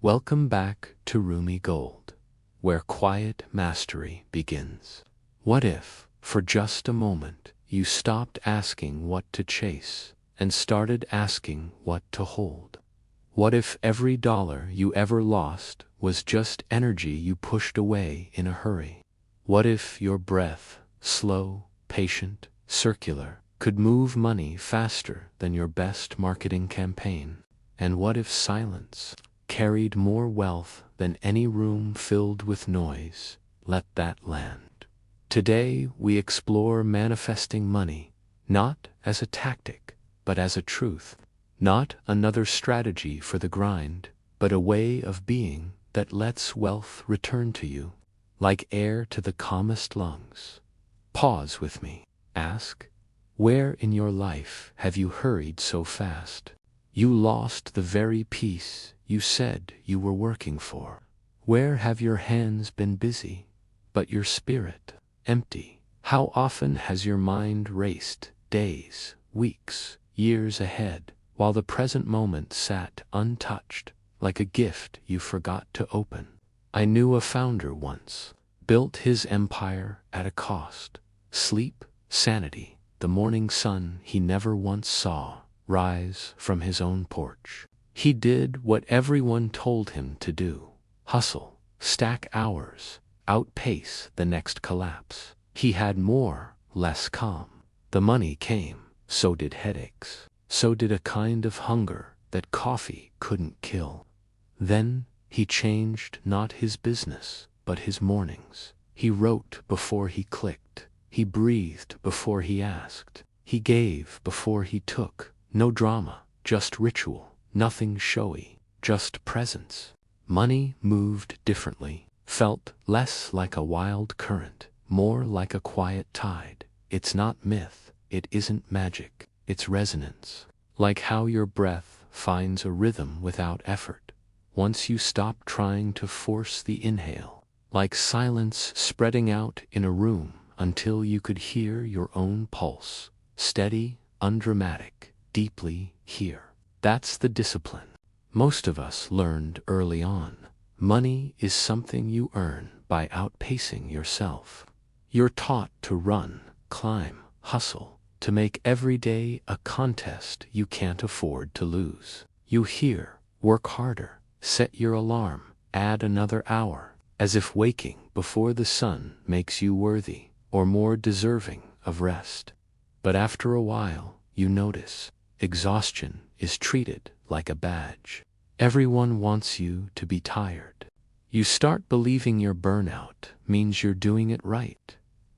Welcome back to Rumi Gold, where quiet mastery begins. What if, for just a moment, you stopped asking what to chase and started asking what to hold? What if every dollar you ever lost was just energy you pushed away in a hurry? What if your breath, slow, patient, circular, could move money faster than your best marketing campaign? And what if silence carried more wealth than any room filled with noise? Let that land. Today we explore manifesting money, not as a tactic, but as a truth. Not another strategy for the grind, but a way of being that lets wealth return to you, like air to the calmest lungs. Pause with me. Ask, where in your life have you hurried so fast? You lost the very peace you said you were working for. Where have your hands been busy, but your spirit empty? How often has your mind raced, days, weeks, years ahead, while the present moment sat untouched, like a gift you forgot to open? I knew a founder once, built his empire at a cost. Sleep, sanity, the morning sun he never once saw rise from his own porch. He did what everyone told him to do: hustle, stack hours, outpace the next collapse. He had more, less calm. The money came, so did headaches. So did a kind of hunger that coffee couldn't kill. Then he changed not his business, but his mornings. He wrote before he clicked. He breathed before he asked. He gave before he took. No drama, just ritual. Nothing showy, just presence. Money moved differently, felt less like a wild current, more like a quiet tide. It's not myth, it isn't magic. It's resonance, like how your breath finds a rhythm without effort, once you stop trying to force the inhale, like silence spreading out in a room until you could hear your own pulse, steady, undramatic, deeply here. That's the discipline most of us learned early on. Money is something you earn by outpacing yourself. You're taught to run, climb, hustle, to make every day a contest you can't afford to lose. You hear, work harder, set your alarm, add another hour, as if waking before the sun makes you worthy or more deserving of rest. But after a while, you notice, exhaustion is treated like a badge. Everyone wants you to be tired. You start believing your burnout means you're doing it right.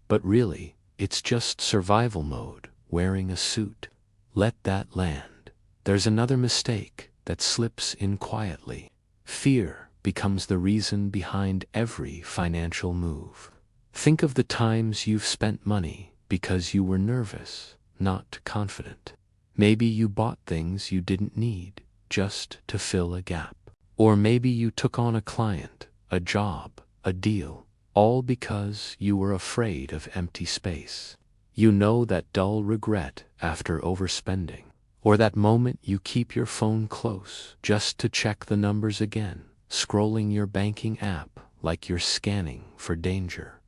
But really, it's just survival mode, wearing a suit. Let that land. There's another mistake that slips in quietly. Fear becomes the reason behind every financial move. Think of the times you've spent money because you were nervous, not confident. Maybe you bought things you didn't need just to fill a gap. Or maybe you took on a client, a job, a deal, all because you were afraid of empty space. You know that dull regret after overspending, or that moment you keep your phone close just to check the numbers again, scrolling your banking app like you're scanning for danger.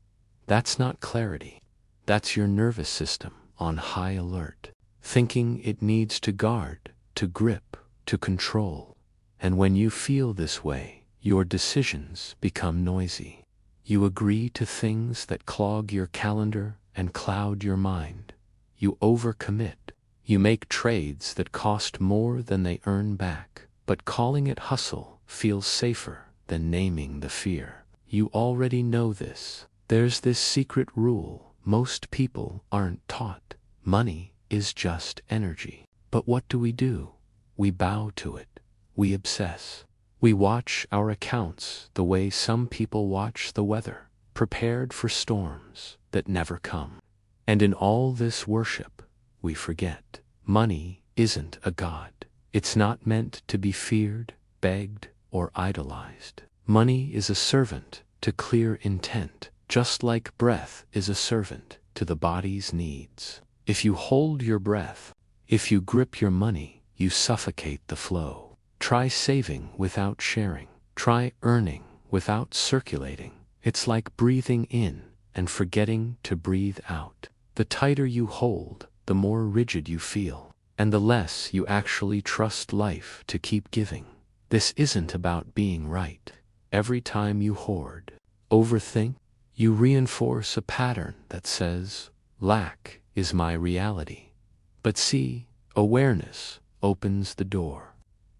That's not clarity. That's your nervous system on high alert, thinking it needs to guard, to grip, to control. And when you feel this way, your decisions become noisy. You agree to things that clog your calendar and cloud your mind. You overcommit. You make trades that cost more than they earn back, but calling it hustle feels safer than naming the fear. You already know this. There's this secret rule most people aren't taught. Money is just energy. But what do? We bow to it. We obsess. We watch our accounts the way some people watch the weather, prepared for storms that never come. And in all this worship, we forget. Money isn't a god. It's not meant to be feared, begged, or idolized. Money is a servant to clear intent, just like breath is a servant to the body's needs. If you hold your breath, if you grip your money, you suffocate the flow. Try saving without sharing. Try earning without circulating. It's like breathing in and forgetting to breathe out. The tighter you hold, the more rigid you feel, and the less you actually trust life to keep giving. This isn't about being right. Every time you hoard, overthink, you reinforce a pattern that says, lack is my reality. But see, awareness opens the door.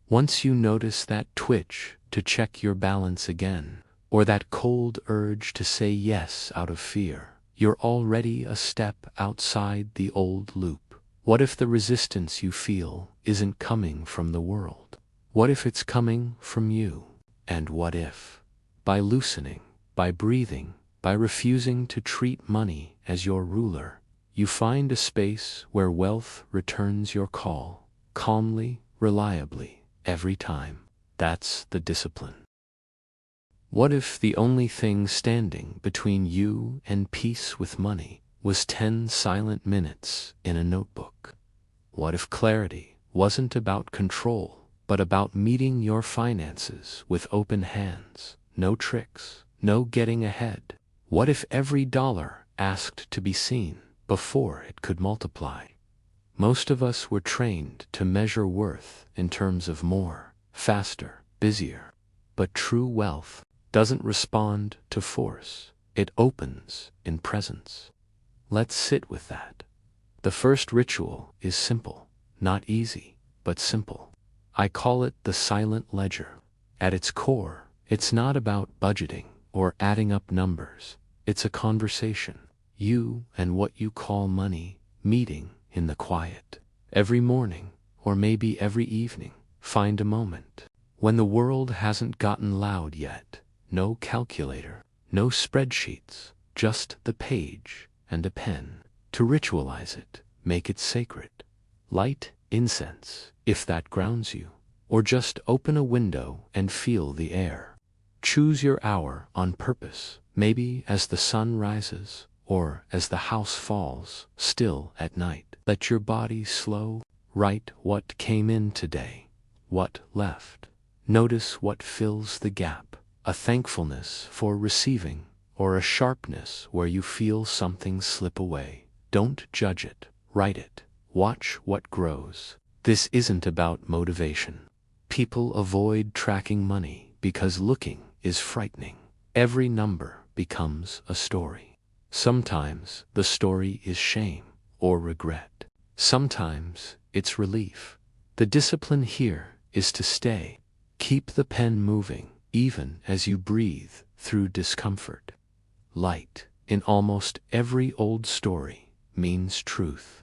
Once you notice that twitch to check your balance again, or that cold urge to say yes out of fear, you're already a step outside the old loop. What if the resistance you feel isn't coming from the world? What if it's coming from you? And what if, by loosening, by breathing, by refusing to treat money as your ruler, you find a space where wealth returns your call, calmly, reliably, every time? That's the discipline. What if the only thing standing between you and peace with money was 10 silent minutes in a notebook? What if clarity wasn't about control, but about meeting your finances with open hands? No tricks, no getting ahead. What if every dollar asked to be seen before it could multiply? Most of us were trained to measure worth in terms of more, faster, busier. But true wealth doesn't respond to force. It opens in presence. Let's sit with that. The first ritual is simple, not easy, but simple. I call it the silent ledger. At its core, it's not about budgeting or adding up numbers. It's a conversation. You and what you call money meeting in the quiet. Every morning, or maybe every evening, find a moment when the world hasn't gotten loud yet. No calculator, no spreadsheets, just the page and a pen. To ritualize it, make it sacred. Light incense, if that grounds you, or just open a window and feel the air. Choose your hour on purpose, maybe as the sun rises, or as the house falls still at night. Let your body slow. Write what came in today, what left. Notice what fills the gap, a thankfulness for receiving, or a sharpness where you feel something slip away. Don't judge it, write it. Watch what grows. This isn't about motivation. People avoid tracking money because looking is frightening. Every number becomes a story. Sometimes the story is shame or regret. Sometimes it's relief. The discipline here is to stay. Keep the pen moving, even as you breathe through discomfort. Light, in almost every old story, means truth.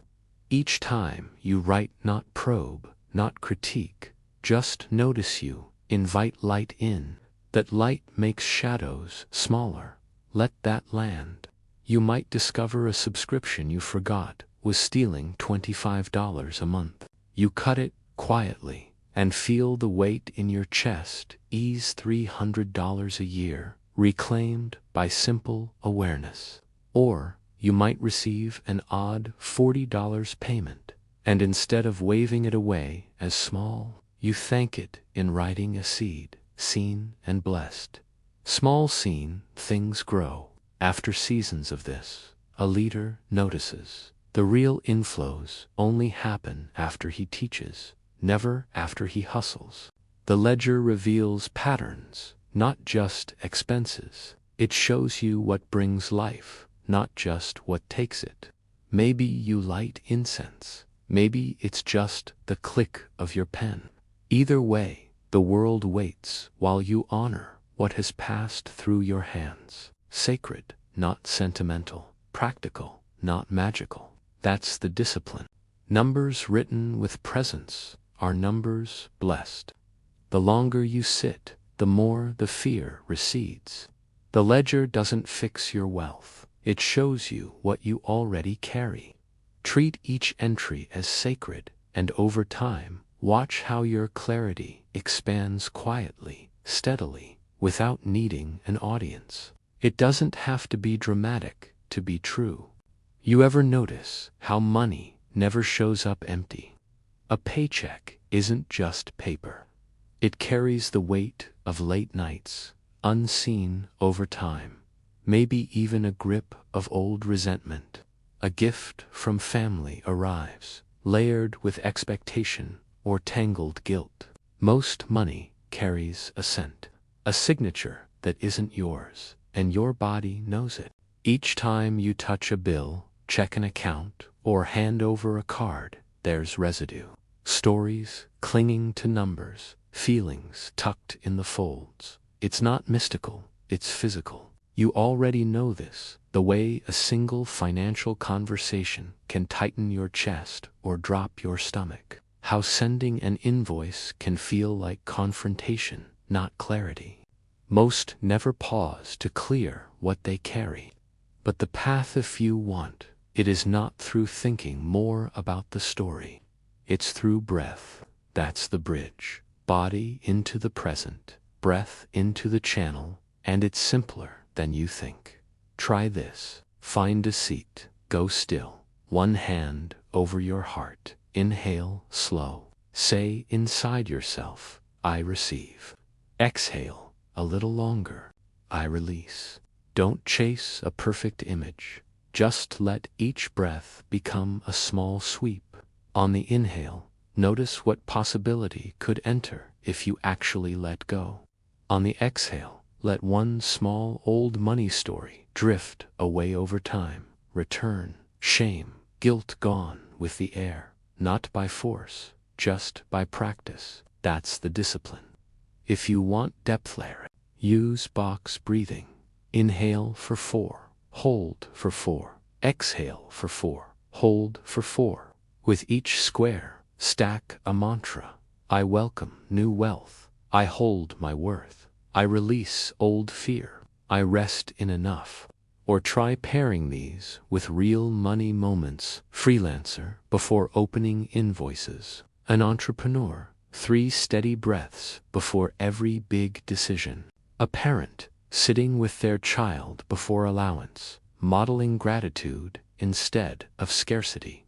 Each time you write, not probe, not critique, just notice, you invite light in. That light makes shadows smaller. Let that land. You might discover a subscription you forgot was stealing $25 a month. You cut it quietly and feel the weight in your chest ease. $300 a year, reclaimed by simple awareness. Or you might receive an odd $40 payment, and instead of waving it away as small, you thank it in writing a seed, seen and blessed. Small seen things grow. After seasons of this, a leader notices. The real inflows only happen after he teaches, never after he hustles. The ledger reveals patterns, not just expenses. It shows you what brings life, not just what takes it. Maybe you light incense. Maybe it's just the click of your pen. Either way, the world waits while you honor what has passed through your hands. Sacred, not sentimental. Practical, not magical. That's the discipline. Numbers written with presence are numbers blessed. The longer you sit, the more the fear recedes. The ledger doesn't fix your wealth. It shows you what you already carry. Treat each entry as sacred, and over time, watch how your clarity expands quietly, steadily, without needing an audience. It doesn't have to be dramatic to be true. You ever notice how money never shows up empty? A paycheck isn't just paper. It carries the weight of late nights, unseen over time, maybe even a grip of old resentment. A gift from family arrives, layered with expectation or tangled guilt. Most money carries a scent, a signature that isn't yours, and your body knows it. Each time you touch a bill, check an account, or hand over a card, there's residue. Stories clinging to numbers, feelings tucked in the folds. It's not mystical, it's physical. You already know this, the way a single financial conversation can tighten your chest or drop your stomach. How sending an invoice can feel like confrontation, not clarity. Most never pause to clear what they carry. But the path a few want, it is not through thinking more about the story. It's through breath. That's the bridge. Body into the present, breath into the channel, and it's simpler than you think. Try this. Find a seat. Go still. One hand over your heart. Inhale slow. Say inside yourself, I receive. Exhale a little longer. I release. Don't chase a perfect image. Just let each breath become a small sweep. On the inhale, notice what possibility could enter if you actually let go. On the exhale, let one small old money story drift away over time. Return, shame, guilt gone with the air, not by force, just by practice. That's the discipline. If you want depth layer, use box breathing. Inhale for 4, hold for 4, exhale for 4, hold for 4. With each square, stack a mantra. I welcome new wealth. I hold my worth. I release old fear. I rest in enough. Or try pairing these with real money moments. Freelancer before opening invoices. An entrepreneur, 3 steady breaths before every big decision. A parent, sitting with their child before allowance, modeling gratitude instead of scarcity.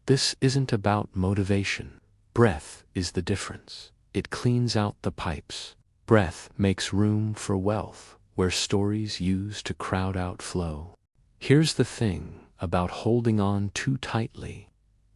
This isn't about motivation. Breath is the difference. It cleans out the pipes. Breath makes room for wealth where stories used to crowd out flow. Here's the thing about holding on too tightly.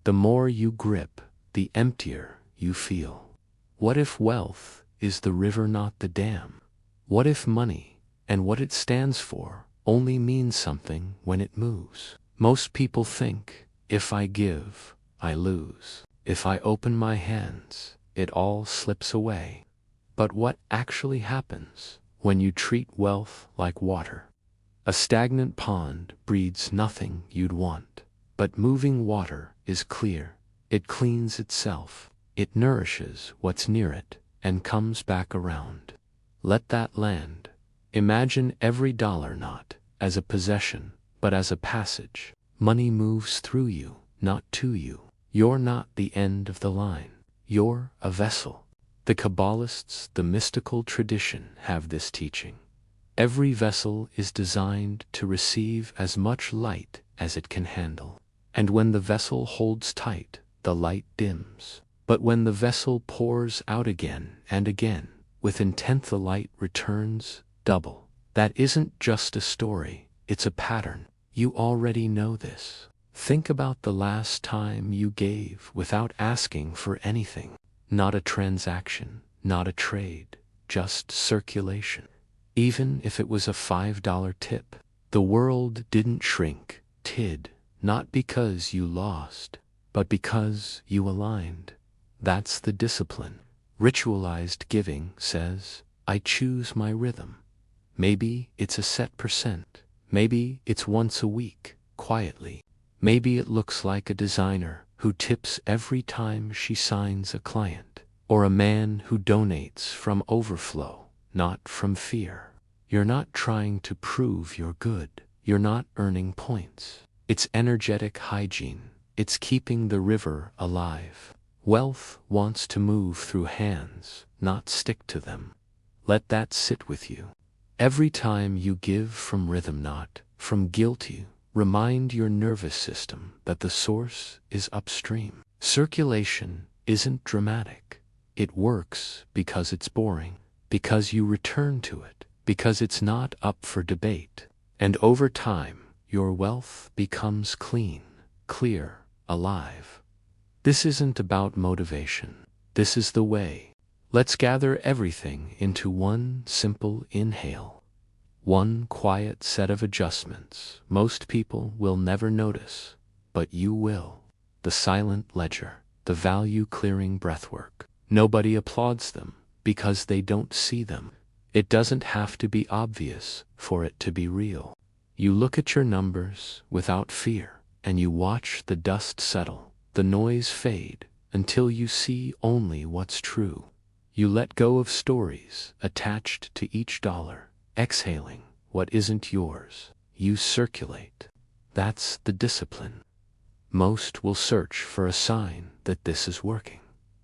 The more you grip, the emptier you feel. What if wealth is the river, not the dam? What if money, and what it stands for, only means something when it moves? Most people think, if I give, I lose. If I open my hands, it all slips away. But what actually happens when you treat wealth like water? A stagnant pond breeds nothing you'd want, but moving water is clear. It cleans itself. It nourishes what's near it and comes back around. Let that land. Imagine every dollar not as a possession, but as a passage. Money moves through you, not to you. You're not the end of the line. You're a vessel. The Kabbalists, the mystical tradition, have this teaching. Every vessel is designed to receive as much light as it can handle. And when the vessel holds tight, the light dims. But when the vessel pours out again and again, with intent, the light returns double. That isn't just a story, it's a pattern. You already know this. Think about the last time you gave without asking for anything. Not a transaction, not a trade, just circulation. Even if it was a $5 tip. The world didn't shrink, tid, not because you lost, but because you aligned. That's the discipline. Ritualized giving says, I choose my rhythm. Maybe it's a set percent. Maybe it's once a week, quietly. Maybe it looks like a designer who tips every time she signs a client, or a man who donates from overflow, not from fear. You're not trying to prove you're good. You're not earning points. It's energetic hygiene. It's keeping the river alive. Wealth wants to move through hands, not stick to them. Let that sit with you. Every time you give from rhythm, not from guilt, you remind your nervous system that the source is upstream. Circulation isn't dramatic. It works because it's boring, because you return to it, because it's not up for debate. And over time, your wealth becomes clean, clear, alive. This isn't about motivation. This is the way. Let's gather everything into one simple inhale. One quiet set of adjustments most people will never notice, but you will. The silent ledger, the value-clearing breathwork. Nobody applauds them because they don't see them. It doesn't have to be obvious for it to be real. You look at your numbers without fear, and you watch the dust settle, the noise fade, until you see only what's true. You let go of stories attached to each dollar, exhaling what isn't yours. You circulate. That's the discipline. Most will search for a sign that this is working.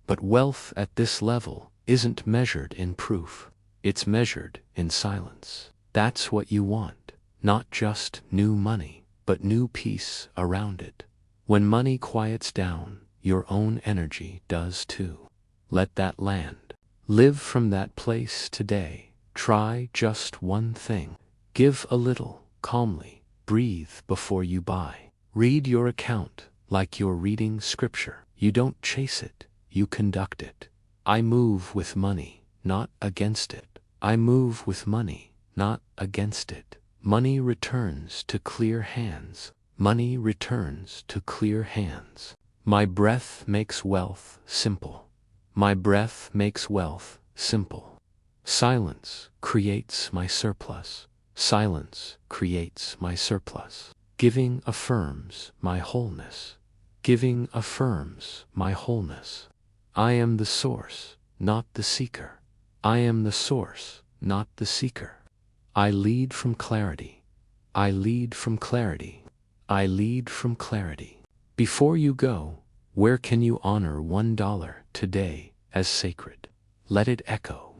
But wealth at this level isn't measured in proof. It's measured in silence. That's what you want. Not just new money, but new peace around it. When money quiets down, your own energy does too. Let that land. Live from that place today. Try just one thing. Give a little, calmly. Breathe before you buy. Read your account like you're reading scripture. You don't chase it, you conduct it. I move with money, not against it. I move with money, not against it. Money returns to clear hands. Money returns to clear hands. My breath makes wealth simple. My breath makes wealth simple. Silence creates my surplus. Silence creates my surplus. Giving affirms my wholeness. Giving affirms my wholeness. I am the source, not the seeker. I am the source, not the seeker. I lead from clarity. I lead from clarity. I lead from clarity. Before you go, where can you honor $1 today as sacred? Let it echo.